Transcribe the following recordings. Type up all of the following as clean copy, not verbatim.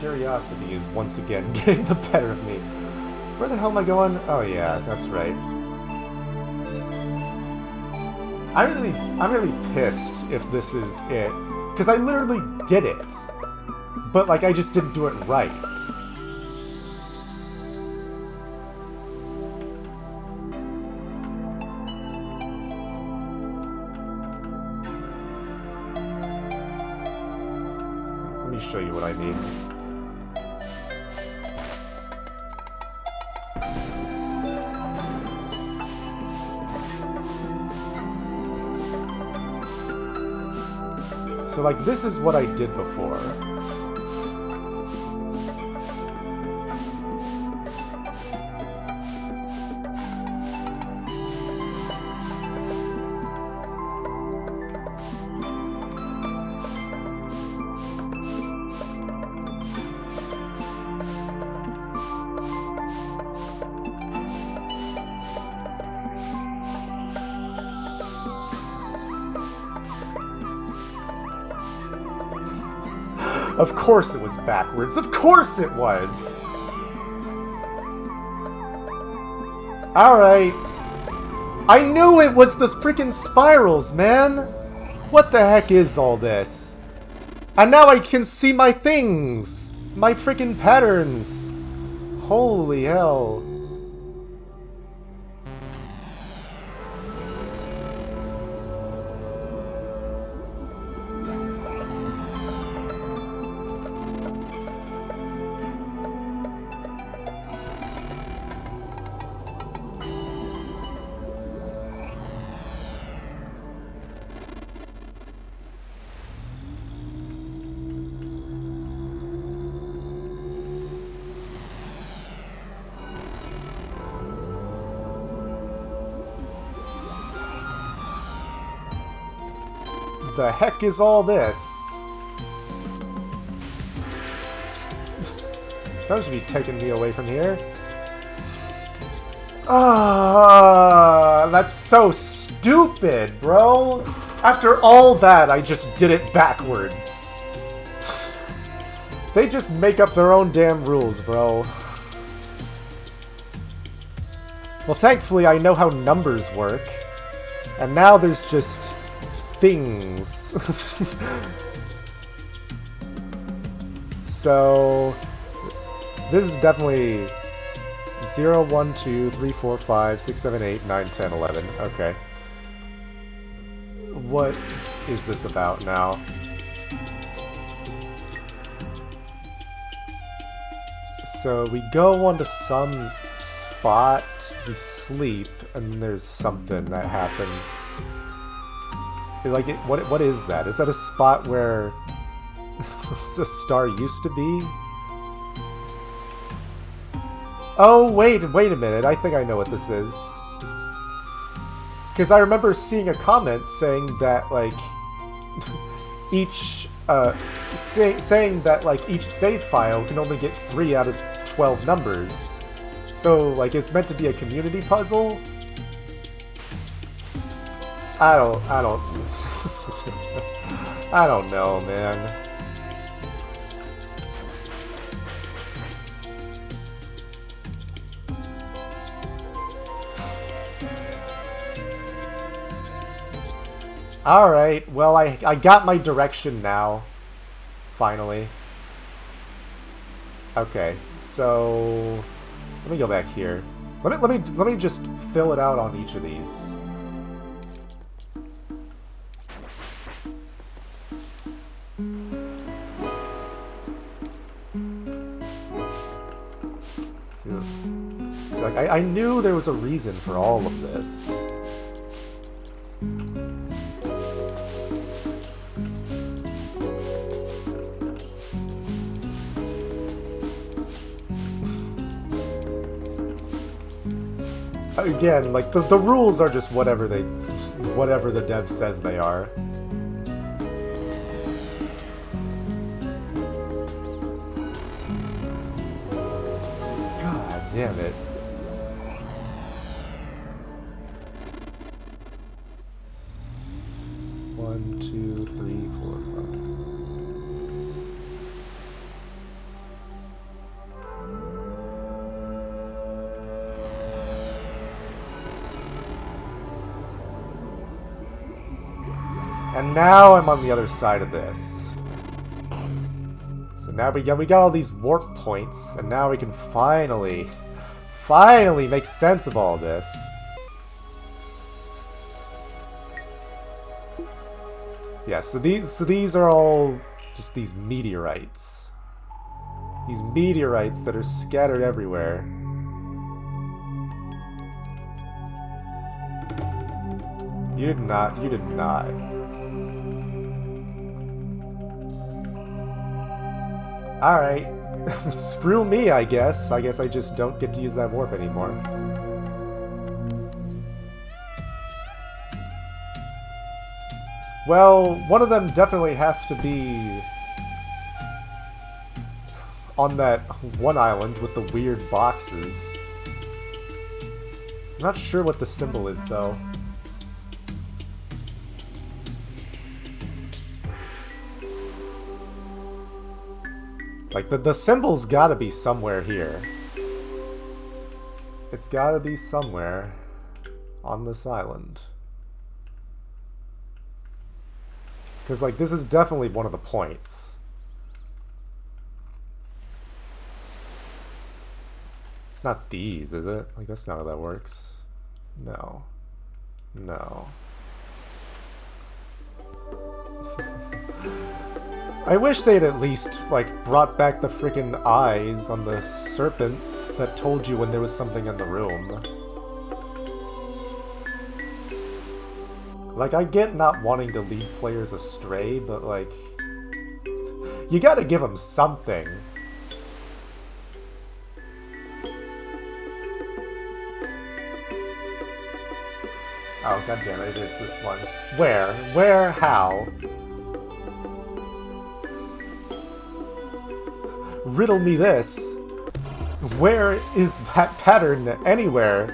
curiosity is once again getting the better of me. Where the hell am I going? Oh yeah, that's right. I'm really pissed if this is it. Because I literally did it. But, like, I just didn't do it right. Let me show you what I mean. So, like, this is what I did before. Of course it was backwards. Of course it was! Alright. I knew it was the freaking spirals, man! What the heck is all this? And now I can see my things! My freaking patterns! Holy hell. The heck is all this? That should be taking me away from here. Ah, that's so stupid, bro. After all that, I just did it backwards. They just make up their own damn rules, bro. Well, thankfully, I know how numbers work. And now there's just things. So this is definitely 0, 1, 2, 3, 4, 5, 6, 7, 8, 9, 10, 11. Okay. What is this about now? So we go onto some spot, we sleep, and there's something that happens. Like, what is that? Is that a spot where a star used to be? Oh, wait a minute. I think I know what this is. Because I remember seeing a comment saying that, like, each, saying that, like, each save file can only get 3 out of 12 numbers. So, like, it's meant to be a community puzzle? I don't I don't know, man. Alright, well, I got my direction now. Finally. Okay, so let me go back here. Let me just fill it out on each of these. Like, I knew there was a reason for all of this. Again, like, the rules are just whatever the dev says they are. God damn it. And now I'm on the other side of this. So now we got all these warp points, and now we can finally make sense of all this. Yeah, so these are all just these meteorites. These meteorites that are scattered everywhere. You did not. Alright. Screw me, I guess. I guess I just don't get to use that warp anymore. Well, one of them definitely has to be on that one island with the weird boxes. I'm not sure what the symbol is, though. Like, the symbol's gotta be somewhere here. It's gotta be somewhere on this island. Because, like, this is definitely one of the points. It's not these, is it? Like, that's not how that works. No. No. I wish they'd at least, like, brought back the freaking eyes on the serpents that told you when there was something in the room. Like, I get not wanting to lead players astray, but, like, you gotta give them something. Oh, goddammit, it is this one. Where? Where? How? Riddle me this. Where is that pattern anywhere?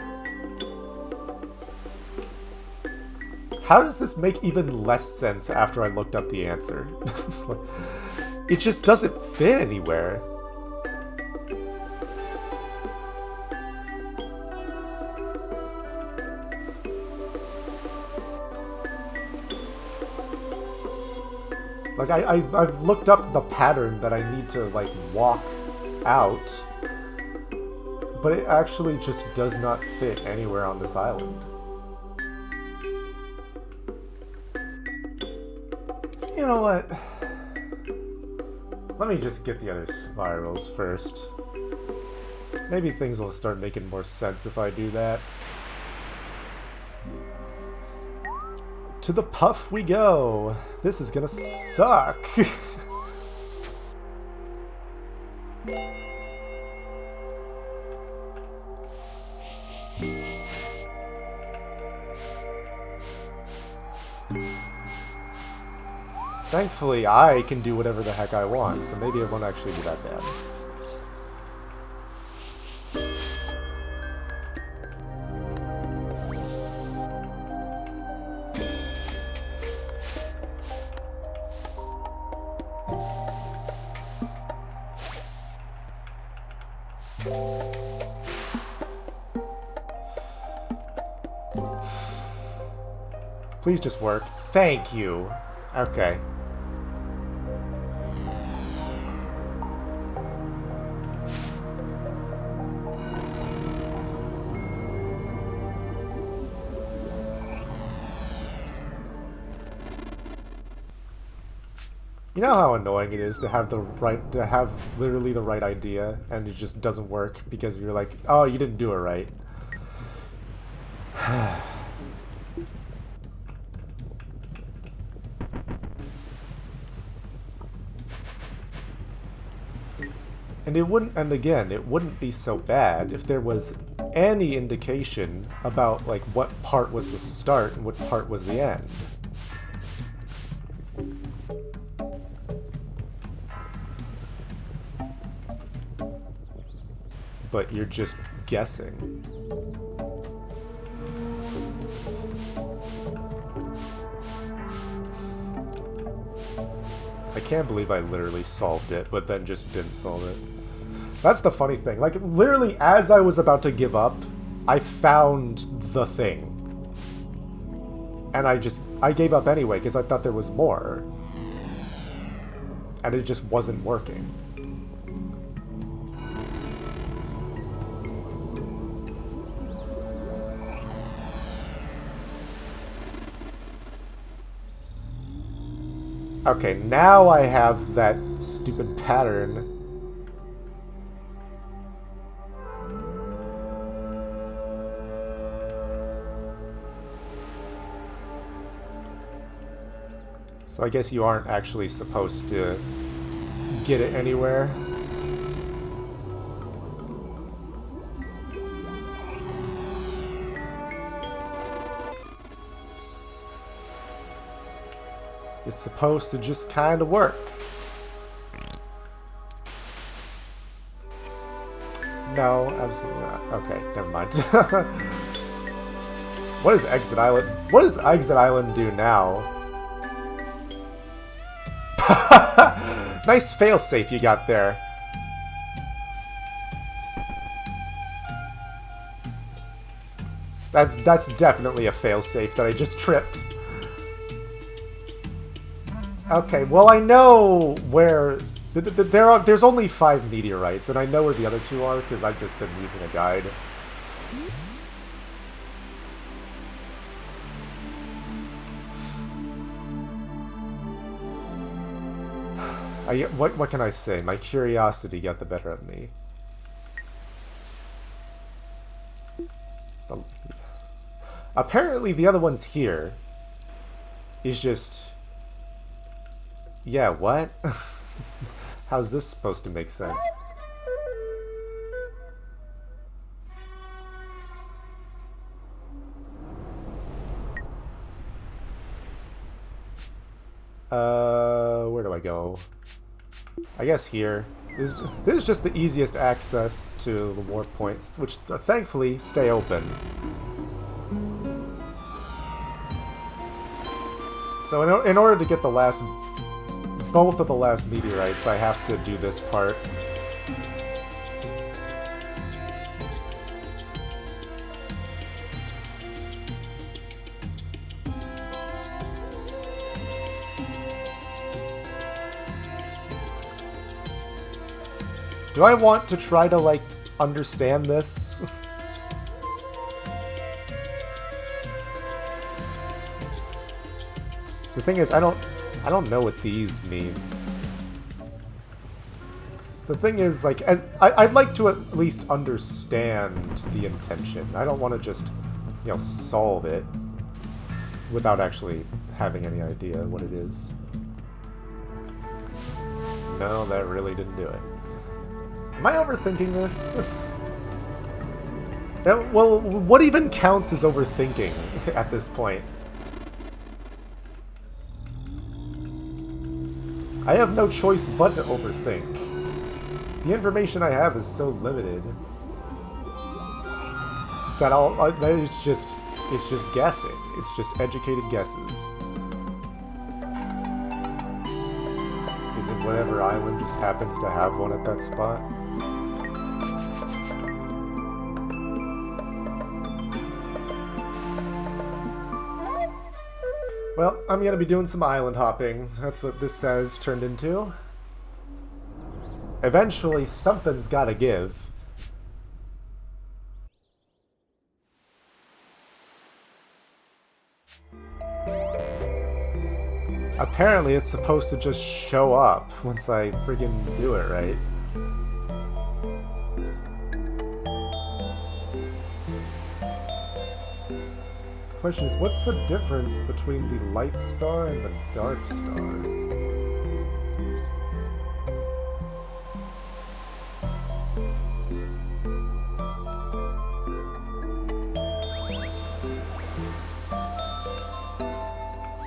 How does this make even less sense after I looked up the answer? It just doesn't fit anywhere. Like, I've looked up the pattern that I need to, like, walk out, but it actually just does not fit anywhere on this island. You know what? Let me just get the other spirals first. Maybe things will start making more sense if I do that. To the puff we go. This is gonna suck. Thankfully, I can do whatever the heck I want, so maybe it won't actually be that bad. Please just work. Thank you. Okay. You know how annoying it is to have literally the right idea and it just doesn't work because you're like, oh, you didn't do it right. And it wouldn't be so bad if there was any indication about, like, what part was the start and what part was the end. But you're just guessing. I can't believe I literally solved it, but then just didn't solve it. That's the funny thing. Like, literally, as I was about to give up, I found the thing. And I gave up anyway because I thought there was more. And it just wasn't working. Okay, now I have that stupid pattern. So I guess you aren't actually supposed to get it anywhere. It's supposed to just kind of work. No, absolutely not. Okay, never mind. What is Exit Island? What does Exit Island do now? Nice failsafe you got there. That's definitely a failsafe that I just tripped. Okay, well I know where there's only 5 meteorites, and I know where the other 2 are because I've just been using a guide. What can I say? My curiosity got the better of me. Apparently the other one's here. Is just... Yeah, what? How's this supposed to make sense? Where do I go? I guess here. This is just the easiest access to the warp points, which thankfully stay open. So in order to get both of the last meteorites, I have to do this part. Do I want to try to, like, understand this? The thing is, I don't know what these mean. The thing is, like, I'd like to at least understand the intention. I don't want to just, you know, solve it without actually having any idea what it is. No, that really didn't do it. Am I overthinking this? Well, what even counts as overthinking at this point? I have no choice but to overthink. The information I have is so limited that it's just guessing. It's just educated guesses. Is it whatever island just happens to have one at that spot? Well, I'm gonna be doing some island hopping. That's what this has turned into. Eventually, something's gotta give. Apparently, it's supposed to just show up once I friggin' do it right. The question is, what's the difference between the light star and the dark star?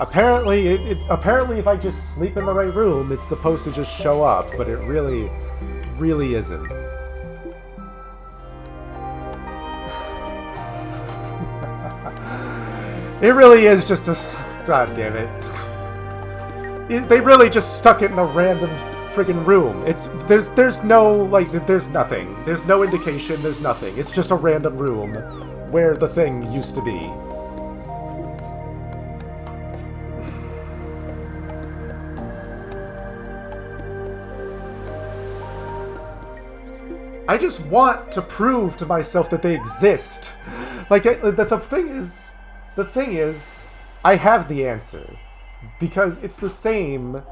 Apparently, apparently if I just sleep in the right room, it's supposed to just show up, but it really isn't. It really is just a... God damn it. They really just stuck it in a random friggin' room. There's no, like, there's nothing. There's no indication, there's nothing. It's just a random room where the thing used to be. I just want to prove to myself that they exist. Like, the thing is, I have the answer. Because it's the same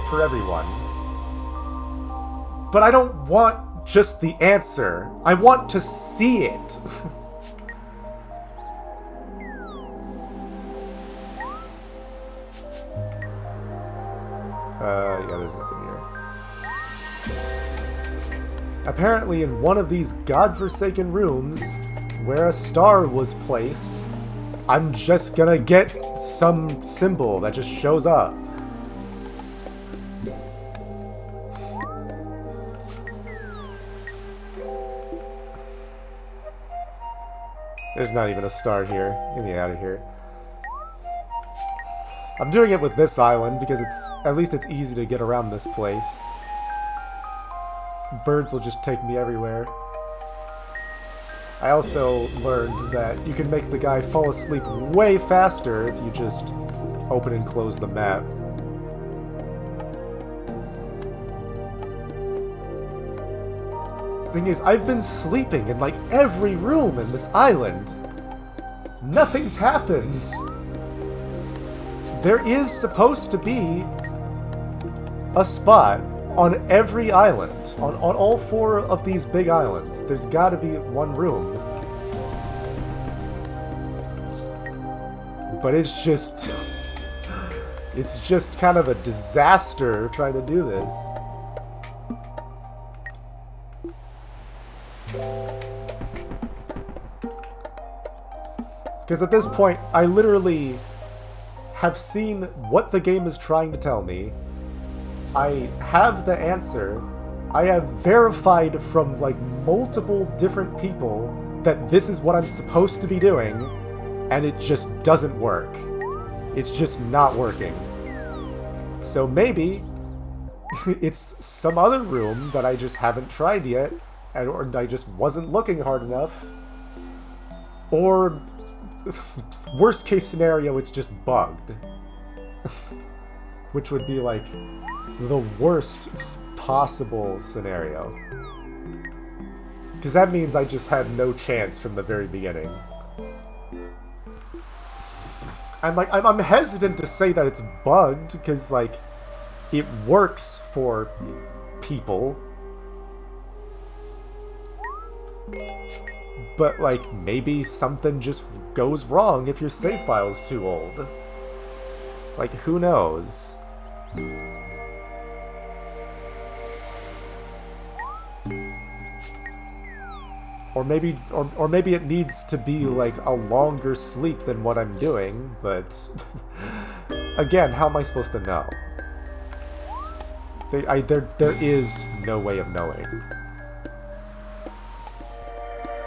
for everyone. But I don't want just the answer. I want to see it. Yeah, there's nothing here. Apparently in one of these godforsaken rooms, where a star was placed, I'm just gonna get some symbol that just shows up. There's not even a star here. Get me out of here. I'm doing it with this island because at least it's easy to get around this place. Birds will just take me everywhere. I also learned that you can make the guy fall asleep way faster if you just open and close the map. Thing is, I've been sleeping in like every room in this island. Nothing's happened. There is supposed to be a spot on every island. On all 4 of these big islands. There's gotta be one room. But it's just kind of a disaster trying to do this. Because at this point, I literally have seen what the game is trying to tell me. I have the answer. I have verified from, like, multiple different people that this is what I'm supposed to be doing, and it just doesn't work. It's just not working. So maybe it's some other room that I just haven't tried yet, or I just wasn't looking hard enough. Or, worst case scenario, it's just bugged. Which would be, like, the worst possible scenario. Because that means I just had no chance from the very beginning. And, like, I'm hesitant to say that it's bugged, because, like, it works for people. But, like, maybe something just goes wrong if your save file's too old. Like, who knows? Or maybe it needs to be, like, a longer sleep than what I'm doing, but... Again, how am I supposed to know? There is no way of knowing.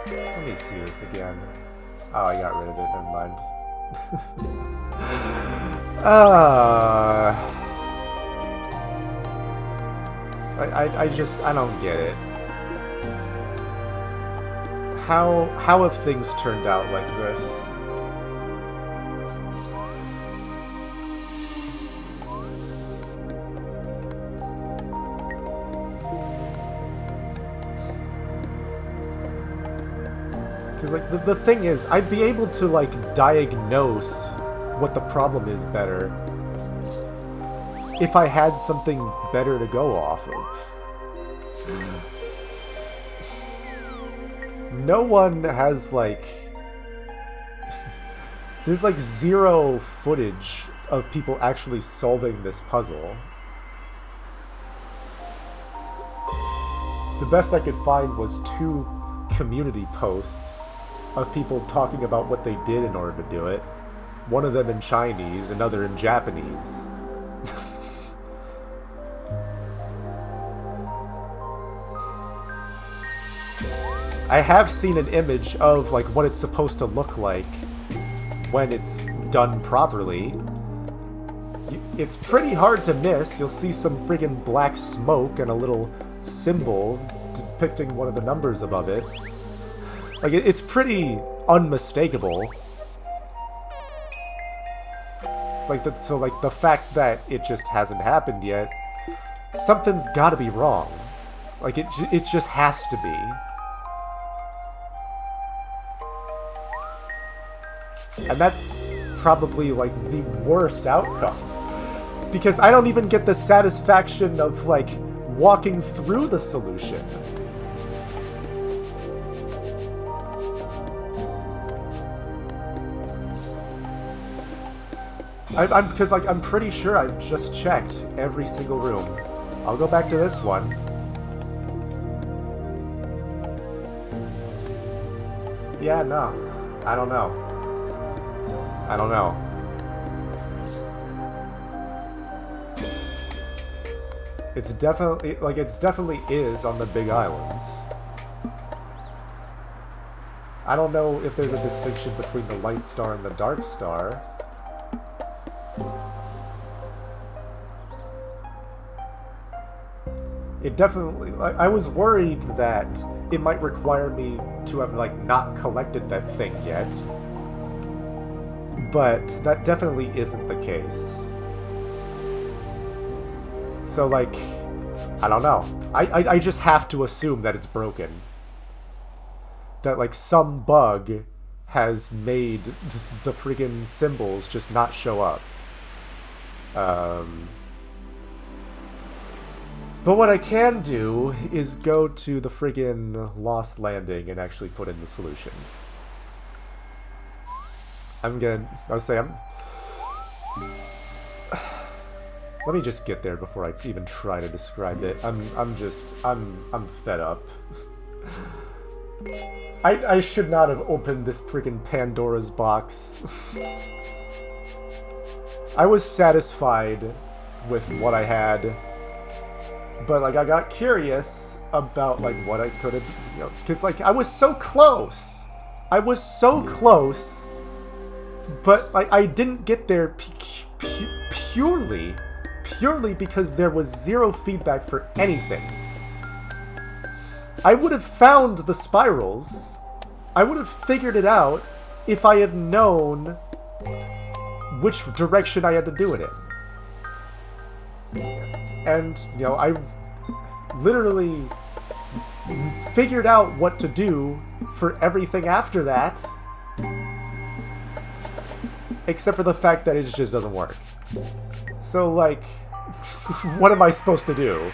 Let me see this again. Oh, I got rid of it, never mind. I don't get it. How have things turned out like this? Because, like, the thing is, I'd be able to, like, diagnose what the problem is better if I had something better to go off of. No one has, like... There's, like, 0 footage of people actually solving this puzzle. The best I could find was 2 community posts of people talking about what they did in order to do it. One of them in Chinese, another in Japanese. I have seen an image of, like, what it's supposed to look like when it's done properly. It's pretty hard to miss. You'll see some friggin' black smoke and a little symbol depicting one of the numbers above it. Like, it's pretty unmistakable. It's like so, like, the fact that it just hasn't happened yet, something's gotta be wrong. Like, it just has to be. And that's probably, like, the worst outcome. Because I don't even get the satisfaction of, like, walking through the solution. Because, like, I'm pretty sure I've just checked every single room. I'll go back to this one. Yeah, no. I don't know. I don't know. It's definitely, like, it's definitely is on the Big Islands. I don't know if there's a distinction between the light star and the dark star. It definitely, like, I was worried that it might require me to have, like, not collected that thing yet. But that definitely isn't the case. So, like, I don't know. I just have to assume that it's broken. That, like, some bug has made the friggin' symbols just not show up. But what I can do is go to the friggin' Lost Landing and actually put in the solution. Let me just get there before I even try to describe it. I'm fed up. I should not have opened this freaking Pandora's box. I was satisfied with what I had, but, like, I got curious about, like, what I could have, you know, because, like, I was so close. I was so close, but, like, I didn't get there purely because there was zero feedback for anything. I would have found the spirals. I would have figured it out if I had known which direction I had to do it in. And, you know, I literally figured out what to do for everything after that. Except for the fact that it just doesn't work. So, like, what am I supposed to do?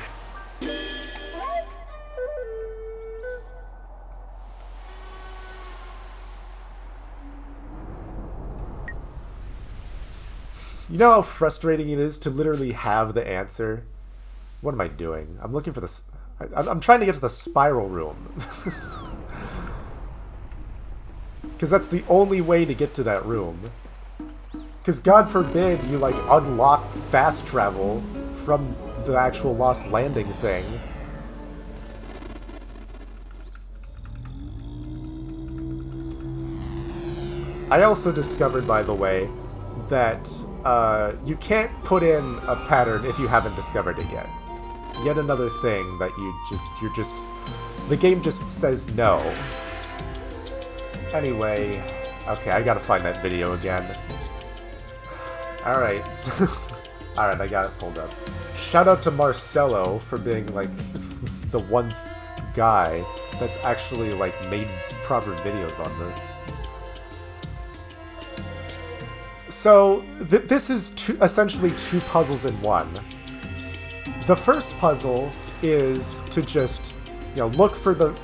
You know how frustrating it is to literally have the answer? What am I doing? I'm looking for the... I'm trying to get to the spiral room. Because that's the only way to get to that room. Because God forbid you, like, unlock fast travel from the actual Lost Landing thing. I also discovered, by the way, that you can't put in a pattern if you haven't discovered it yet. Yet another thing that the game just says no. Anyway, okay, I gotta find that video again. Alright. Alright, I got it pulled up. Shout out to Marcelo for being, like, the one guy that's actually, like, made proper videos on this. So, this is essentially two puzzles in one. The first puzzle is to just, you know, look for the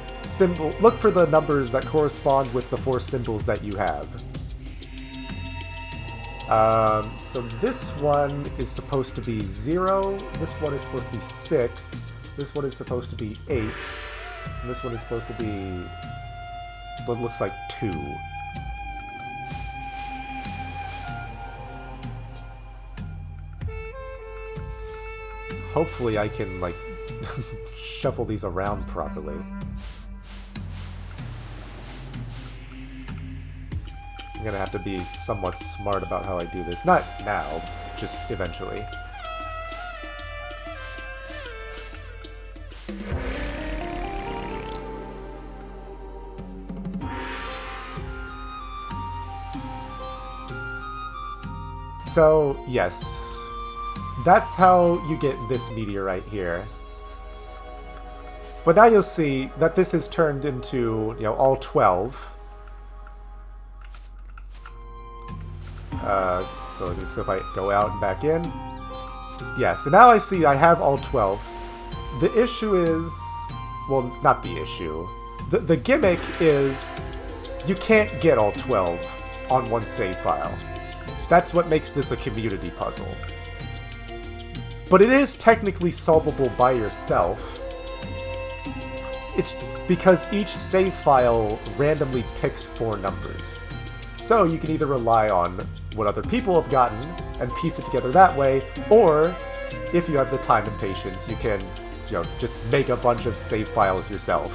numbers that correspond with the four symbols that you have. So this one is supposed to be 0, this one is supposed to be 6, this one is supposed to be 8, and this one is supposed to be what looks like 2. Hopefully I can, like, shuffle these around properly. I'm gonna have to be somewhat smart about how I do this. Not now, just eventually. So, yes. That's how you get this meteorite here. But now you'll see that this has turned into, you know, all 12. So if I go out and back in, yeah, so now I see I have all 12. The issue is, well, not the issue. The gimmick is you can't get all 12 on one save file. That's what makes this a community puzzle. But it is technically solvable by yourself. It's because each save file randomly picks 4 numbers. So you can either rely on what other people have gotten and piece it together that way, or if you have the time and patience, you can, you know, just make a bunch of save files yourself.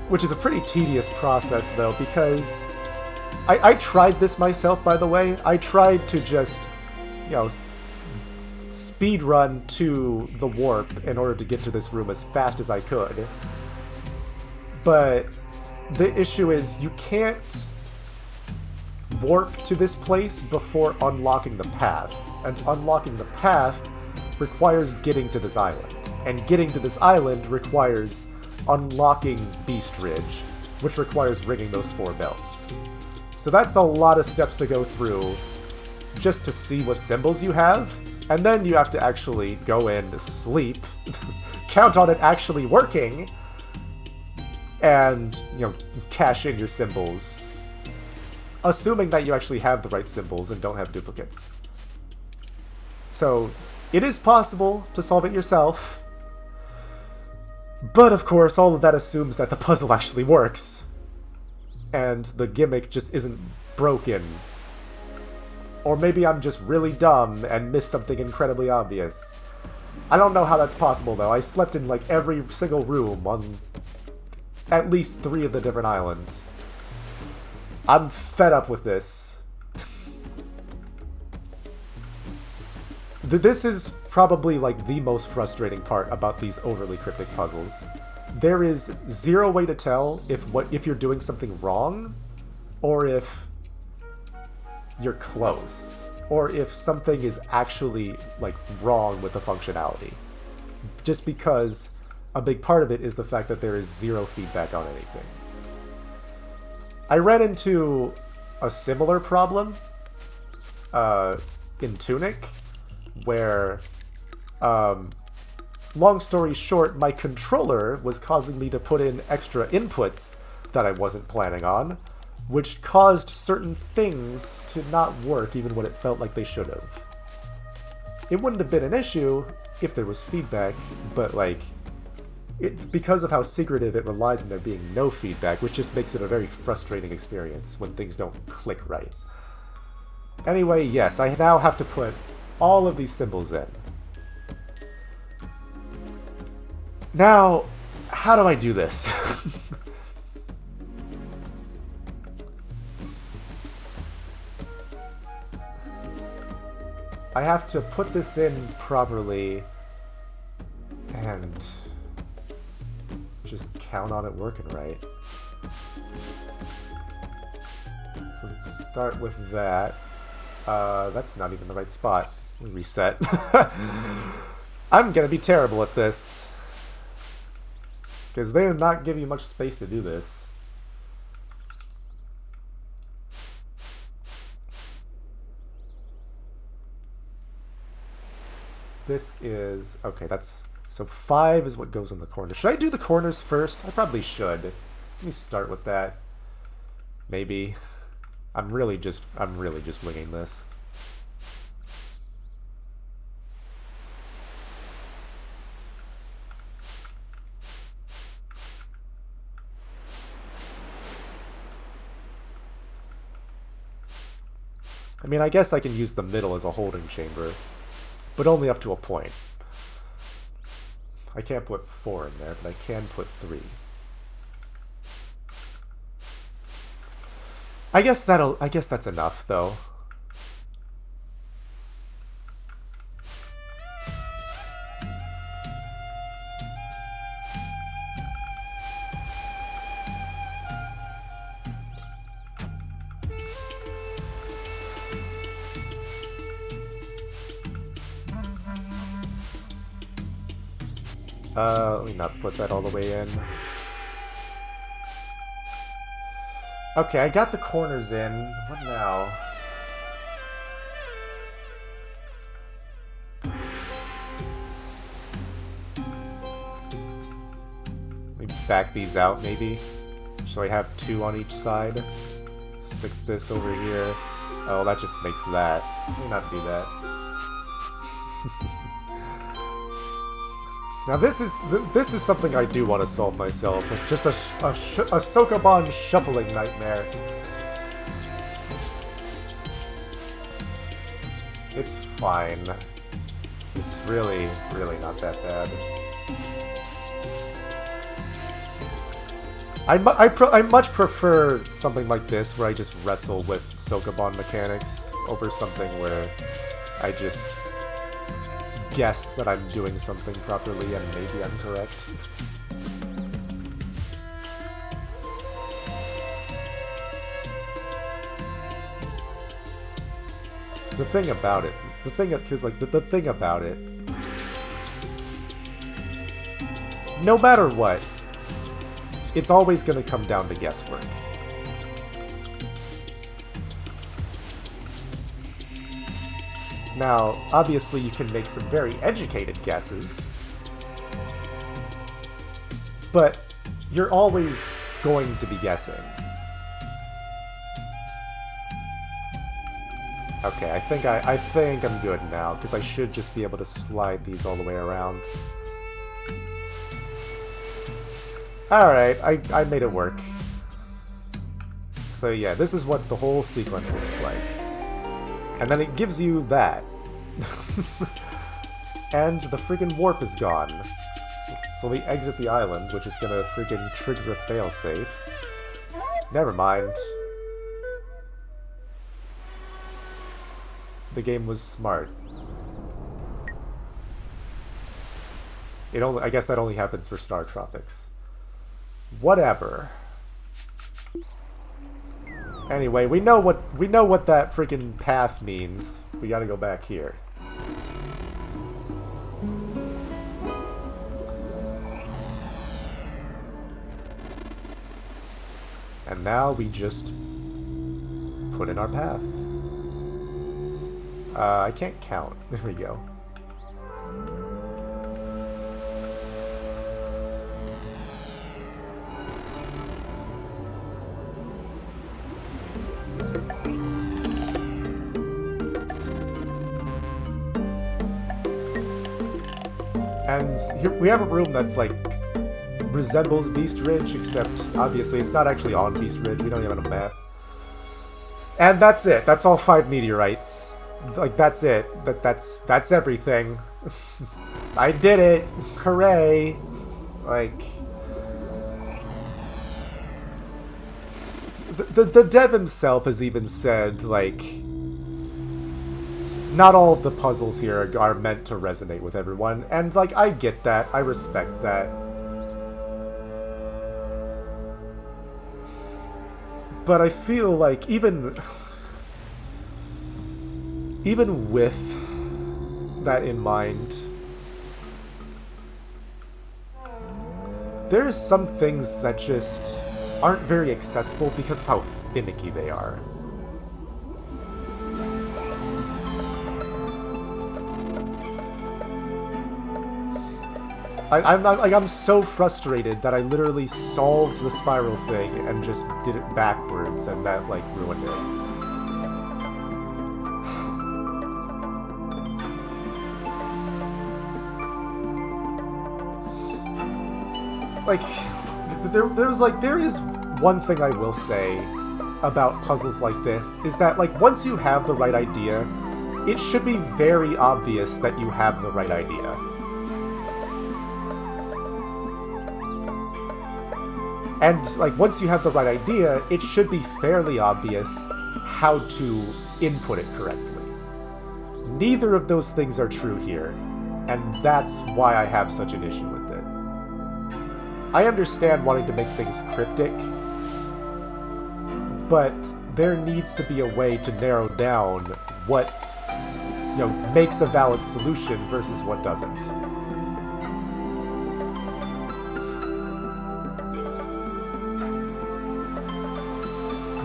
Which is a pretty tedious process, though, because I tried this myself, by the way. I tried to just, you know, speed run to the warp in order to get to this room as fast as I could. But the issue is you can't warp to this place before unlocking the path. And unlocking the path requires getting to this island. And getting to this island requires unlocking Beast Ridge, which requires ringing those 4 bells. So that's a lot of steps to go through just to see what symbols you have, and then you have to actually go in, sleep, count on it actually working, and, you know, cash in your symbols, assuming that you actually have the right symbols and don't have duplicates. So it is possible to solve it yourself, but of course all of that assumes that the puzzle actually works, and the gimmick just isn't broken. Or maybe I'm just really dumb and missed something incredibly obvious. I don't know how that's possible, though. I slept in, like, every single room on at least 3 of the different islands. I'm fed up with this. This is probably, like, the most frustrating part about these overly cryptic puzzles. There is zero way to tell if you're doing something wrong, or if you're close, or if something is actually, like, wrong with the functionality. Just because a big part of it is the fact that there is zero feedback on anything. I ran into a similar problem in Tunic, where, long story short, my controller was causing me to put in extra inputs that I wasn't planning on, which caused certain things to not work even when it felt like they should have. It wouldn't have been an issue if there was feedback, but, like, because of how secretive it relies on there being no feedback, which just makes it a very frustrating experience when things don't click right. Anyway, yes, I now have to put all of these symbols in. Now, how do I do this? I have to put this in properly and just count on it working right. So let's start with that. That's not even the right spot. Reset. I'm gonna be terrible at this, because they do not give you much space to do this. This is... okay, that's... so 5 is what goes in the corner. Should I do the corners first? I probably should. Let me start with that. Maybe. I'm really just winging this. I mean, I guess I can use the middle as a holding chamber, but only up to a point. I can't put 4 in there, but I can put 3. I guess that's enough, though. Let me not put that all the way in. Okay, I got the corners in. What now? Let me back these out, maybe. So I have 2 on each side. Stick this over here. Oh, that just makes that. Let me not do that. Now this is something I do want to solve myself. It's just a Sokoban shuffling nightmare. It's fine. It's really, really not that bad. I much prefer something like this where I just wrestle with Sokoban mechanics over something where I just guess that I'm doing something properly and maybe I'm correct. The thing about it, the thing about it, no matter what, it's always going to come down to guesswork. Now, obviously you can make some very educated guesses, but you're always going to be guessing. Okay, I think I'm good now, because I should just be able to slide these all the way around. Alright, I made it work. So yeah, this is what the whole sequence looks like. And then it gives you that. And the freaking warp is gone. So we exit the island, which is gonna freaking trigger a failsafe. Never mind. The game was smart. I guess that only happens for Star Tropics. Whatever. Anyway, we know what that freaking path means. We gotta go back here. And now we just put in our path. I can't count. There we go. And here we have a room that's like resembles Beast Ridge, except obviously it's not actually on Beast Ridge. We don't even have a map. And that's it. That's all 5 meteorites. Like that's it. That's everything. I did it. Hooray. Like the dev himself has even said, like, not all of the puzzles here are meant to resonate with everyone, and, like, I get that, I respect that. But I feel like even with that in mind, there's some things that just aren't very accessible because of how finicky they are. I'm so frustrated that I literally solved the spiral thing and just did it backwards, and that, like, ruined it. Like, there is one thing I will say about puzzles like this, is that, like, once you have the right idea, it should be very obvious that you have the right idea. And, like, once you have the right idea, it should be fairly obvious how to input it correctly. Neither of those things are true here, and that's why I have such an issue with it. I understand wanting to make things cryptic, but there needs to be a way to narrow down what, you know, makes a valid solution versus what doesn't.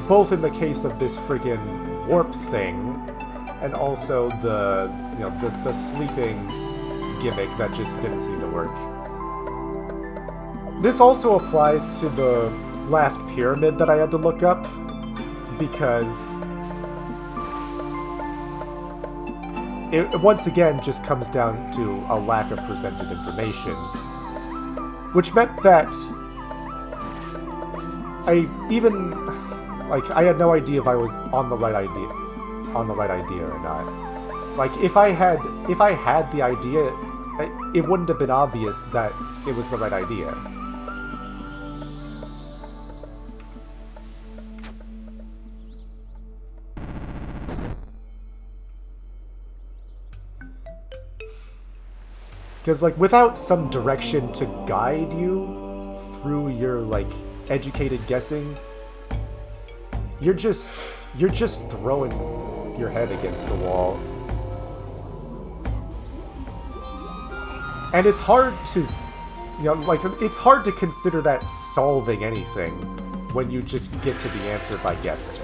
both in the case of this friggin' warp thing, and also the, you know, the sleeping gimmick that just didn't seem to work. This also applies to the last pyramid that I had to look up, because it once again just comes down to a lack of presented information, which meant that I had no idea if I was on the right idea or not. Like, if I had the idea, it wouldn't have been obvious that it was the right idea. Because, like, without some direction to guide you through your, like, educated guessing, you're just throwing your head against the wall. And it's hard to, you know, like, it's hard to consider that solving anything when you just get to the answer by guessing.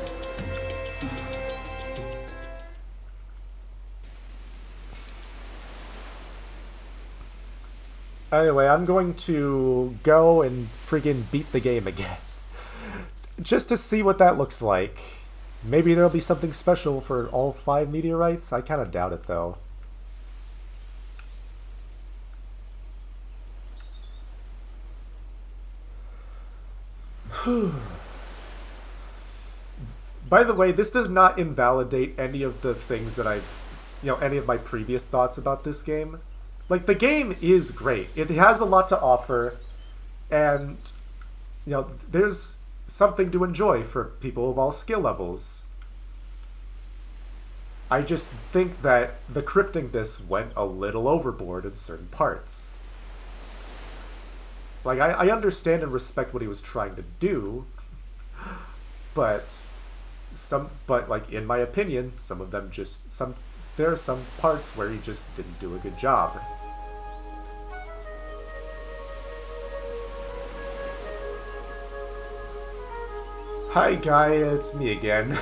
Anyway, I'm going to go and friggin' beat the game again. Just to see what that looks like. Maybe there'll be something special for all 5 meteorites? I kinda doubt it, though. By the way, this does not invalidate any of the things that any of my previous thoughts about this game. Like, the game is great. It has a lot to offer, and, you know, there's something to enjoy for people of all skill levels. I just think that the cryptingness went a little overboard in certain parts. Like, I understand and respect what he was trying to do, but like, in my opinion, some of them there are some parts where he just didn't do a good job. Hi, Gaia, it's me again.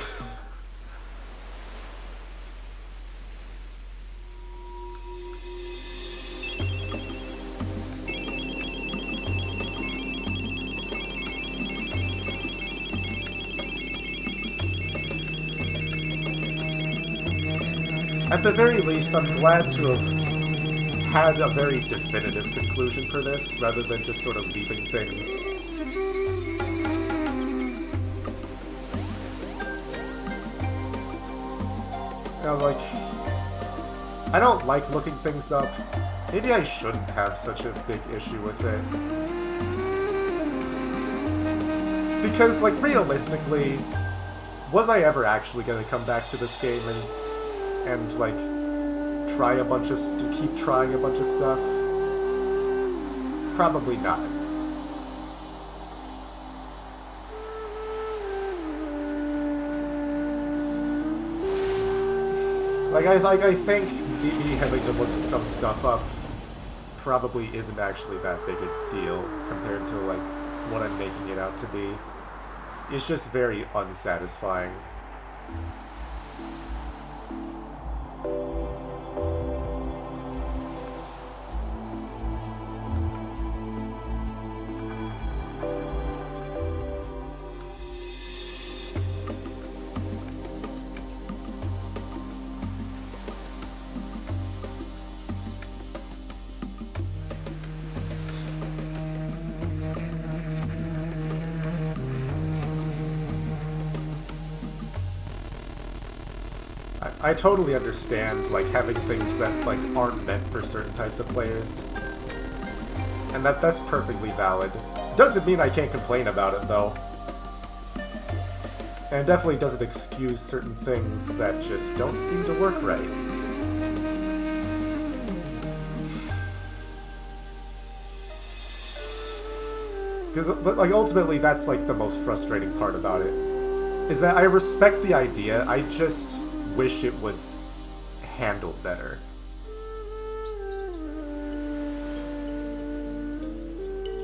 At the very least, I'm glad to have had a very definitive conclusion for this, rather than just sort of leaving things. You know, like, I don't like looking things up. Maybe I shouldn't have such a big issue with it. Because, like, realistically, was I ever actually going to come back to this game and like, keep trying a bunch of stuff? Probably not. I think me having to look some stuff up probably isn't actually that big a deal compared to, like, what I'm making it out to be. It's just very unsatisfying. I totally understand, like, having things that, like, aren't meant for certain types of players. And that's perfectly valid. Doesn't mean I can't complain about it, though. And it definitely doesn't excuse certain things that just don't seem to work right. Because, like, ultimately, that's, like, the most frustrating part about it. Is that I respect the idea, I just wish it was handled better.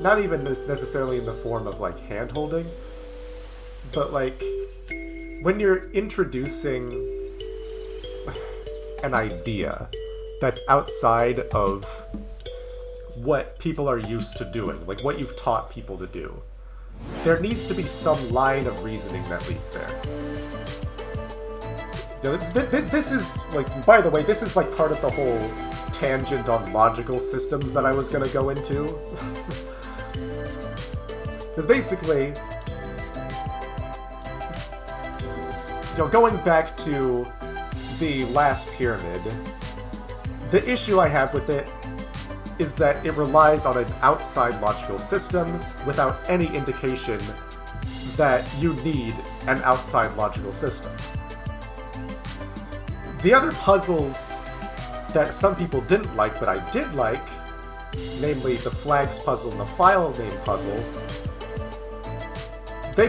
Not even necessarily in the form of, like, hand-holding, But, like, when you're introducing an idea that's outside of what people are used to doing, like what you've taught people to do, there needs to be some line of reasoning that leads there. This is, like, by the way, this is, like, part of the whole tangent on logical systems that I was going to go into. Because basically, going back to the last pyramid, the issue I have with it is that it relies on an outside logical system without any indication that you need an outside logical system. The other puzzles that some people didn't like but I did like, namely the flags puzzle and the file name puzzle,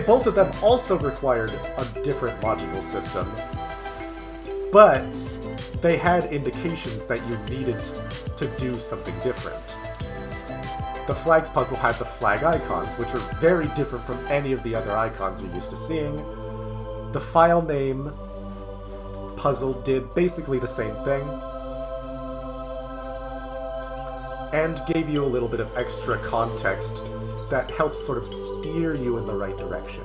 both of them also required a different logical system, but they had indications that you needed to do something different. The flags puzzle had the flag icons, which are very different from any of the other icons you're used to seeing. The file name puzzle did basically the same thing, and gave you a little bit of extra context that helps sort of steer you in the right direction.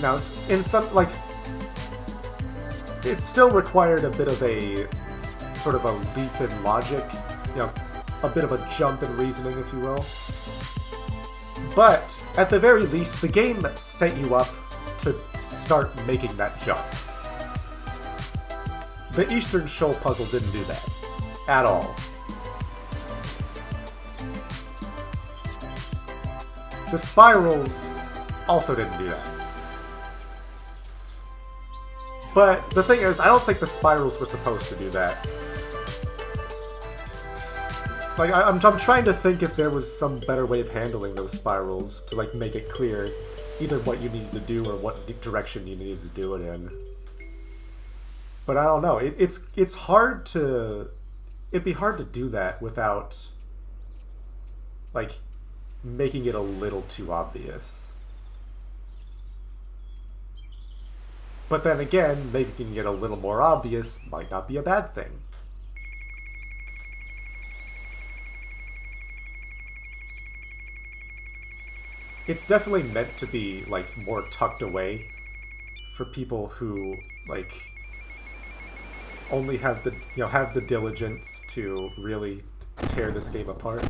Now, in some, like, it still required a bit of a sort of a leap in logic, a bit of a jump in reasoning, if you will. But, at the very least, the game set you up to start making that jump. The Eastern Shoal puzzle didn't do that. At all. The spirals also didn't do that. But the thing is, I don't think the spirals were supposed to do that. Like, I'm trying to think if there was some better way of handling those spirals to, like, make it clear either what you needed to do or what direction you needed to do it in. But I don't know. It's hard to... It'd be hard to do that without, like, making it a little too obvious. But then again, making it a little more obvious might not be a bad thing. It's definitely meant to be, like, more tucked away for people who, like, only have the, have the diligence to really tear this game apart.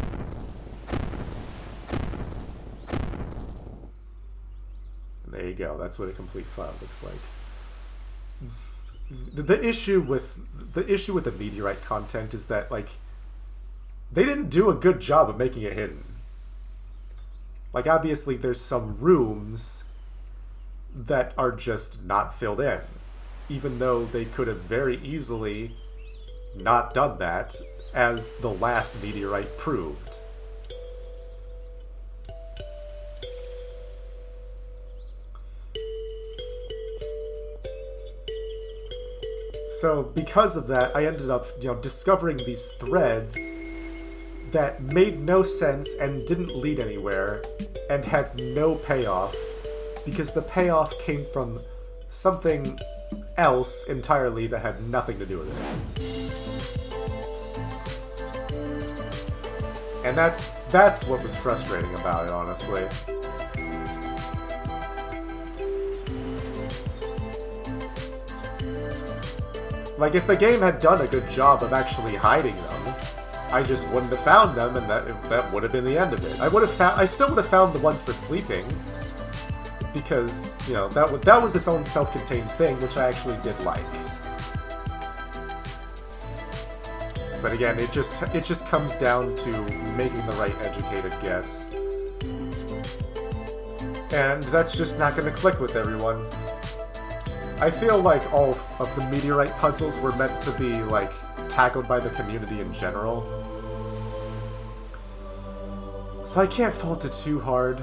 And there you go. That's what a complete file looks like. The issue with the meteorite content is that, like, they didn't do a good job of making it hidden. Like, obviously there's some rooms that are just not filled in, even though they could have very easily not done that, as the last meteorite proved. So because of that, I ended up, discovering these threads that made no sense and didn't lead anywhere and had no payoff, because the payoff came from something else entirely that had nothing to do with it. And that's what was frustrating about it, honestly. Like, if the game had done a good job of actually hiding them, I just wouldn't have found them, and that would have been the end of it. I still would have found the ones for sleeping, because, that was its own self-contained thing, which I actually did like. But again, it just comes down to making the right educated guess. And that's just not going to click with everyone. I feel like all of the meteorite puzzles were meant to be, like, tackled by the community in general. So I can't fault it too hard.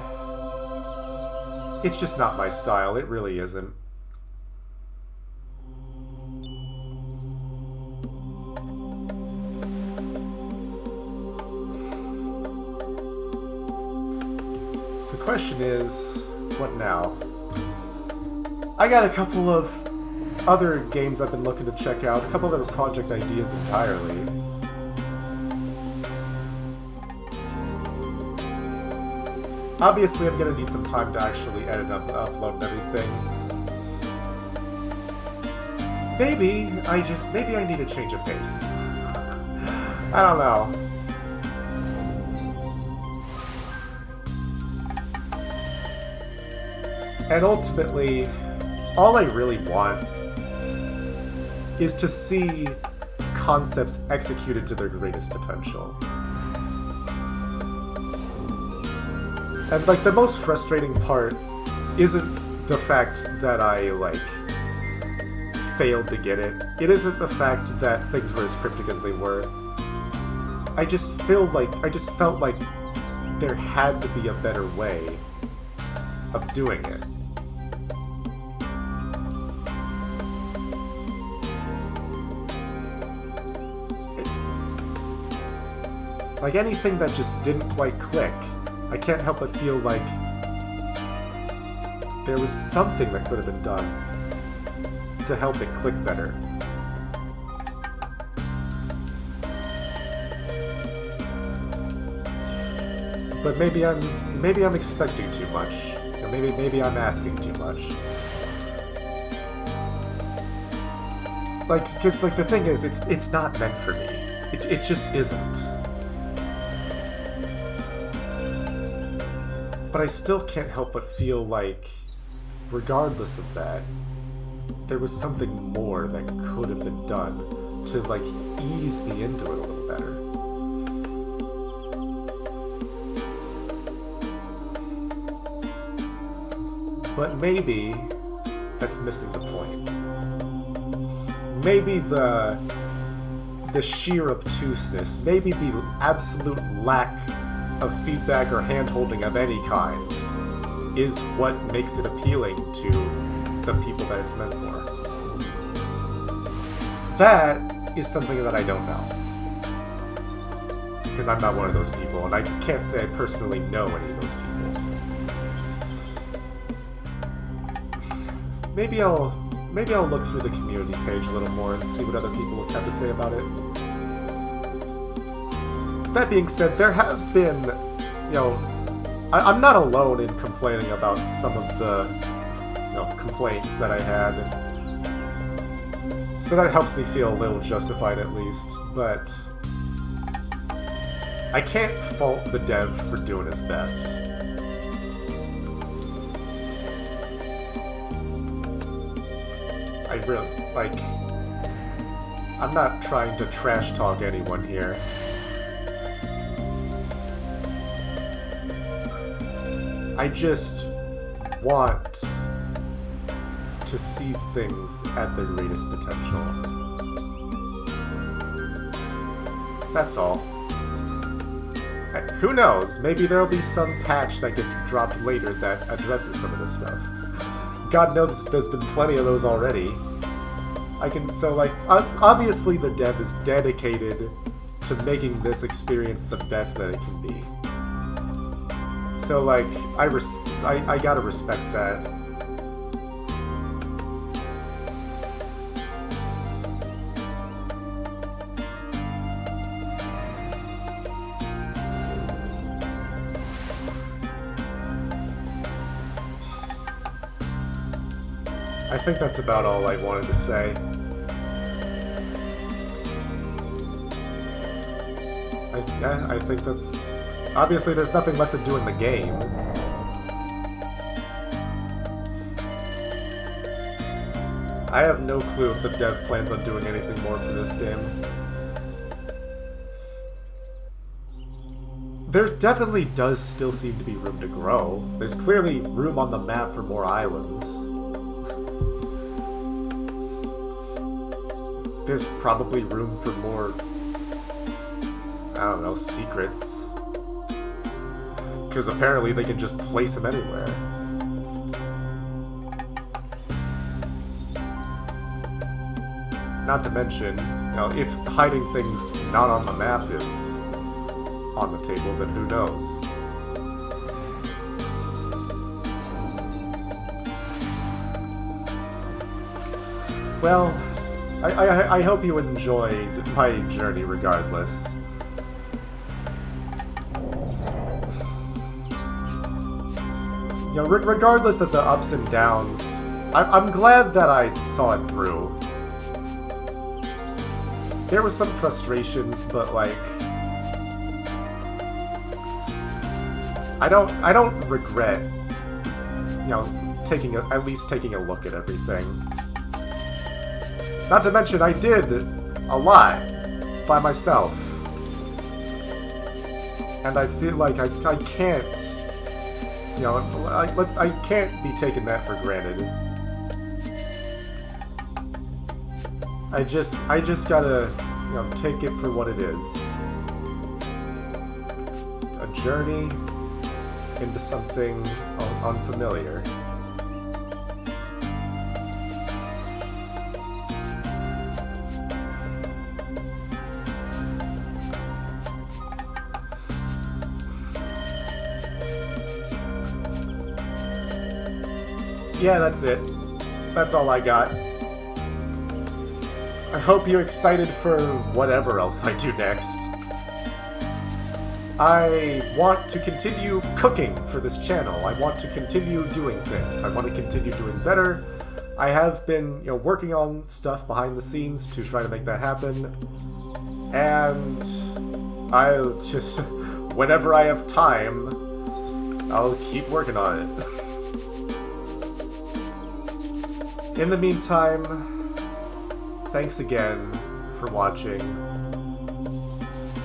It's just not my style, it really isn't. The question is, what now? I got a couple of other games I've been looking to check out, a couple of other project ideas entirely. Obviously, I'm gonna need some time to actually edit and upload and everything. Maybe I need a change of pace. I don't know. And ultimately, all I really want is to see concepts executed to their greatest potential. And, like, the most frustrating part isn't the fact that I, like, failed to get it. It isn't the fact that things were as cryptic as they were. I just felt like there had to be a better way of doing it. Like, anything that just didn't quite click, I can't help but feel like there was something that could have been done to help it click better. But maybe I'm expecting too much, or maybe I'm asking too much. Like, because like the thing is, it's not meant for me. It just isn't. But I still can't help but feel like, regardless of that, there was something more that could have been done to, like, ease me into it a little better. But maybe that's missing the point. Maybe the sheer obtuseness, maybe the absolute lack of feedback or hand-holding of any kind is what makes it appealing to the people that it's meant for. That is something that I don't know. Because I'm not one of those people, and I can't say I personally know any of those people. Maybe I'll look through the community page a little more and see what other people have to say about it. That being said, there have been, you know, I'm not alone in complaining about some of the, you know, complaints that I had, so that helps me feel a little justified at least, but I can't fault the dev for doing his best. I really, like, I'm not trying to trash talk anyone here. I just want to see things at their greatest potential. That's all. Who knows? Maybe there'll be some patch that gets dropped later that addresses some of this stuff. God knows there's been plenty of those already. Obviously the dev is dedicated to making this experience the best that it can be. So, like, I gotta respect that. I think that's about all I wanted to say. I think that's... Obviously, there's nothing left to do in the game. I have no clue if the dev plans on doing anything more for this game. There definitely does still seem to be room to grow. There's clearly room on the map for more islands. There's probably room for more, I don't know, secrets. Because apparently they can just place them anywhere. Not to mention, you know, if hiding things not on the map is on the table, then who knows? Well, I hope you enjoyed my journey regardless. You know, regardless of the ups and downs, I'm glad that I saw it through. There was some frustrations, but like, I don't regret, you know, at least taking a look at everything. Not to mention, I did a lot by myself, and I feel like I can't, you know, I can't be taking that for granted. I just gotta, you know, take it for what it is. A journey into something unfamiliar. Yeah, that's it. That's all I got. I hope you're excited for whatever else I do next. I want to continue cooking for this channel. I want to continue doing things. I want to continue doing better. I have been, you know, working on stuff behind the scenes to try to make that happen. And I'll just, whenever I have time, I'll keep working on it. In the meantime, thanks again for watching.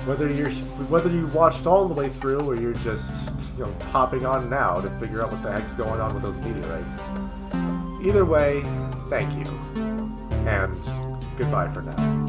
Whether you watched all the way through or you're just, you know, hopping on now to figure out what the heck's going on with those meteorites. Either way, thank you. And goodbye for now.